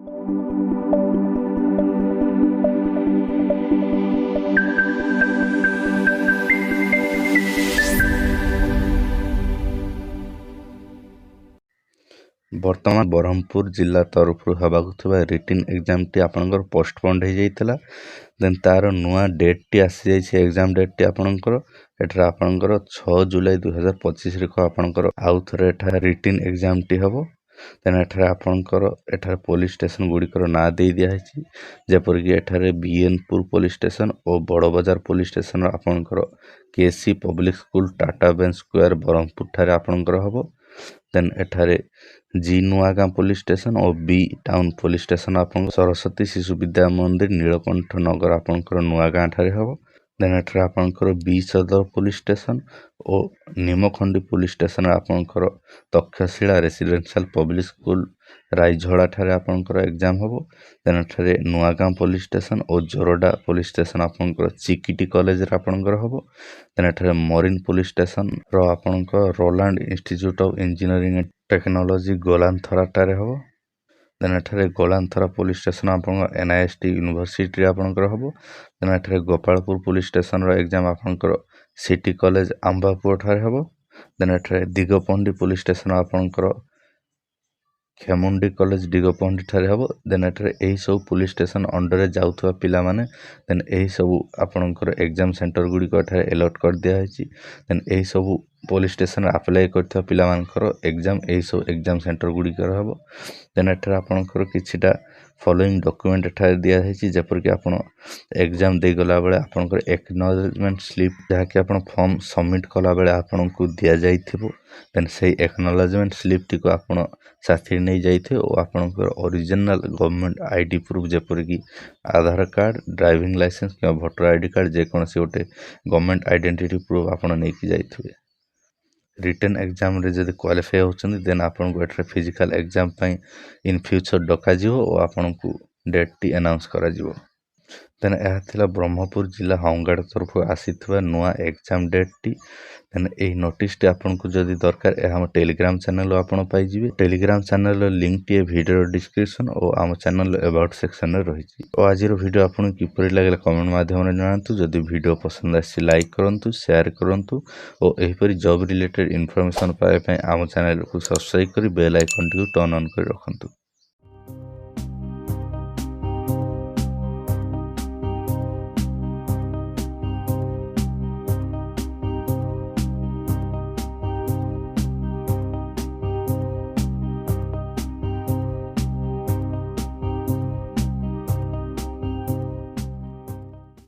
ବର୍ତ୍ତମାନ ବ୍ରହ୍ମପୁର ଜିଲ୍ଲା ତରଫରୁ ହେବାକୁ ଥିବା ରିଟିନ୍ ଏକ୍ଜାମ୍ଟି ଆପଣଙ୍କର ପୋଷ୍ଟପୋଣ୍ଡ ହେଇଯାଇଥିଲା। ଦେନ୍ ତାର ନୂଆ ଡେଟ୍ଟି ଆସିଯାଇଛି। ଏକ୍ଜାମ୍ ଡେଟ୍ଟି ଆପଣଙ୍କର ଏଠାରେ ଆପଣଙ୍କର 6 ଜୁଲାଇ 2025ରେ ଆପଣଙ୍କର ଆଉ ଥରେ ଏଠାରେ ରିଟିନ୍ ଏକ୍ଜାମ୍ଟି ହେବ। ଦେନ୍ ଏଠାରେ ଆପଣଙ୍କର ଏଠାରେ ପୋଲିସ୍ ଷ୍ଟେସନ୍ ଗୁଡ଼ିକର ନାଁ ଦେଇ ଦିଆହେଇଛି, ଯେପରିକି ଏଠାରେ ବିଏନପୁର ପୋଲିସ୍ ଷ୍ଟେସନ୍ ଓ ବଡ଼ବଜାର ପୋଲିସ୍ ଷ୍ଟେସନ୍ ଆପଣଙ୍କର KC public school Tata bench square Brahmapur ଠାରେ ଆପଣଙ୍କର ହେବ। ଦେନ୍ ଏଠାରେ ଜି ନୂଆଗାଁ ପୋଲିସ୍ ଷ୍ଟେସନ୍ ଓ ବି ଟାଉନ୍ ପୋଲିସ୍ ଷ୍ଟେସନ୍ ଆପଣଙ୍କ ସରସ୍ୱତୀ ଶିଶୁ ବିଦ୍ୟା ମନ୍ଦିର ନୀଳକଣ୍ଠ ନଗର ଆପଣଙ୍କର ନୂଆଗାଁ ଠାରେ ହେବ। ଦେନ୍ ଏଠାରେ ଆପଣଙ୍କର ବି ସଦର ପୋଲିସ୍ ଷ୍ଟେସନ୍ ଓ ନିମଖଣ୍ଡି ପୋଲିସ୍ ଷ୍ଟେସନ୍ ଆପଣଙ୍କର ତକ୍ଷଶିଳା ରେସିଡେନ୍ସିଆଲ୍ ପବ୍ଲିକ୍ ସ୍କୁଲ୍ ରାଇଝଡ଼ା ଠାରେ ଆପଣଙ୍କର ଏକ୍ଜାମ୍ ହେବ। ଦେନ୍ ଏଠାରେ ନୂଆଗାଁ ପୋଲିସ୍ ଷ୍ଟେସନ୍ ଓ ଜୋରଡ଼ା ପୋଲିସ୍ ଷ୍ଟେସନ୍ ଆପଣଙ୍କର ଚିକିଟି କଲେଜରେ ଆପଣଙ୍କର ହେବ। ଦେନ୍ ଏଠାରେ ମରିନ୍ ପୋଲିସ୍ ଷ୍ଟେସନ୍ର ଆପଣଙ୍କ Roland institute of engineering and technology Golanthara ଠାରେ ହେବ। ଦେନ୍ ଏଠାରେ ଗୋଲାନ୍ଥରା ପୋଲିସ୍ ଷ୍ଟେସନ୍ ଆପଣଙ୍କ NIST ୟୁନିଭର୍ସିଟିରେ ଆପଣଙ୍କର ହେବ। ଦେନ୍ ଏଠାରେ ଗୋପାଳପୁର ପୋଲିସ୍ ଷ୍ଟେସନ୍ର ଏକ୍ଜାମ୍ ଆପଣଙ୍କର ସିଟି କଲେଜ ଆମ୍ବାପୁର ଠାରେ ହେବ। ଦେନ୍ ଏଠାରେ ଦିଗପହଣ୍ଡି ପୋଲିସ୍ ଷ୍ଟେସନ୍ ଆପଣଙ୍କର ଖେମୁଣ୍ଡି କଲେଜ ଦିଗପହଣ୍ଡି ଠାରେ ହେବ। ଦେନ୍ ଏଠାରେ ଏହିସବୁ ପୋଲିସ୍ ଷ୍ଟେସନ୍ ଅଣ୍ଡରରେ ଯାଉଥିବା ପିଲାମାନେ ଦେନ୍ ଏହିସବୁ ଆପଣଙ୍କର ଏକ୍ଜାମ୍ ସେଣ୍ଟର ଗୁଡ଼ିକ ଏଠାରେ ଏଲଟ୍ କରିଦିଆହେଇଛି। ଦେନ୍ ଏହିସବୁ ପୋଲିସ୍ ଷ୍ଟେସନ୍ରେ ଆପ୍ଲାଏ କରିଥିବା ପିଲାମାନଙ୍କର ଏକ୍ଜାମ୍ ଏହିସବୁ ଏକ୍ଜାମ୍ ସେଣ୍ଟର ଗୁଡ଼ିକର ହେବ। ଦେନ୍ ଏଠାରେ ଆପଣଙ୍କର କିଛିଟା ଫଲୋଇଂ ଡକ୍ୟୁମେଣ୍ଟ ଏଠାରେ ଦିଆହେଇଛି, ଯେପରିକି ଆପଣ ଏକ୍ଜାମ୍ ଦେଇଗଲା ବେଳେ ଆପଣଙ୍କର ଏକ୍ନଲେଜମେଣ୍ଟ ସ୍ଲିପ୍ ଯାହାକି ଆପଣ ଫର୍ମ ସବମିଟ୍ କଲାବେଳେ ଆପଣଙ୍କୁ ଦିଆଯାଇଥିବ। ଦେନ୍ ସେଇ ଏକ୍ନଲେଜମେଣ୍ଟ ସ୍ଲିପ୍ଟିକୁ ଆପଣ ସାଥିରେ ନେଇ ଯାଇଥିବେ ଓ ଆପଣଙ୍କର ଅରିଜିନାଲ୍ ଗଭର୍ଣ୍ଣମେଣ୍ଟ ID ପ୍ରୁଫ୍ ଯେପରିକି ଆଧାର କାର୍ଡ଼, ଡ୍ରାଇଭିଂ ଲାଇସେନ୍ସ କିମ୍ବା ଭୋଟର ID କାର୍ଡ଼ ଯେକୌଣସି ଗୋଟେ ଗଭର୍ଣ୍ଣମେଣ୍ଟ ଆଇଡେଣ୍ଟିଟି ପ୍ରୁଫ୍ ଆପଣ ନେଇକି ଯାଇଥିବେ। ରିଟେନ୍ ଏକ୍ଜାମ୍ରେ ଯଦି କ୍ୱାଲିଫାଏ ହେଉଛନ୍ତି ଦେନ୍ ଆପଣଙ୍କୁ ଏଠାରେ ଫିଜିକାଲ୍ ଏକ୍ଜାମ୍ ପାଇଁ ଇନ୍ ଫ୍ୟୁଚର୍ ଡକାଯିବ ଓ ଆପଣଙ୍କୁ ଡେଟ୍ଟି ଆନାଉନ୍ସ କରାଯିବ। ଦେନ୍ ଏହା ଥିଲା ବ୍ରହ୍ମପୁର ଜିଲ୍ଲା ହୋମଗାର୍ଡ଼ ତରଫରୁ ଆସିଥିବା ନୂଆ ଏକ୍ଜାମ୍ ଡେଟ୍ଟି। ଦେନ୍ ଏହି ନୋଟିସ୍ଟି ଆପଣଙ୍କୁ ଯଦି ଦରକାର ଏହା ଆମ ଟେଲିଗ୍ରାମ୍ ଚ୍ୟାନେଲ୍ରୁ ଆପଣ ପାଇଯିବେ। ଟେଲିଗ୍ରାମ୍ ଚ୍ୟାନେଲ୍ର ଲିଙ୍କ୍ଟି ଏ ଭିଡ଼ିଓର ଡିସ୍କ୍ରିପ୍ସନ୍ ଓ ଆମ ଚ୍ୟାନେଲ୍ର ଏବାଉଟ୍ ସେକ୍ସନ୍ରେ ରହିଛି। ଓ ଆଜିର ଭିଡ଼ିଓ ଆପଣଙ୍କୁ କିପରି ଲାଗିଲା କମେଣ୍ଟ ମାଧ୍ୟମରେ ଜଣାନ୍ତୁ। ଯଦି ଭିଡ଼ିଓ ପସନ୍ଦ ଆସିଛି ଲାଇକ୍ କରନ୍ତୁ, ସେୟାର କରନ୍ତୁ ଓ ଏହିପରି ଜବ୍ ରିଲେଟେଡ୍ ଇନଫର୍ମେସନ୍ ପାଇବା ପାଇଁ ଆମ ଚ୍ୟାନେଲକୁ ସବସ୍କ୍ରାଇବ୍ କରି ବେଲ୍ ଆଇକନ୍ଟିକୁ ଟର୍ନ ଅନ୍ କରି ରଖନ୍ତୁ।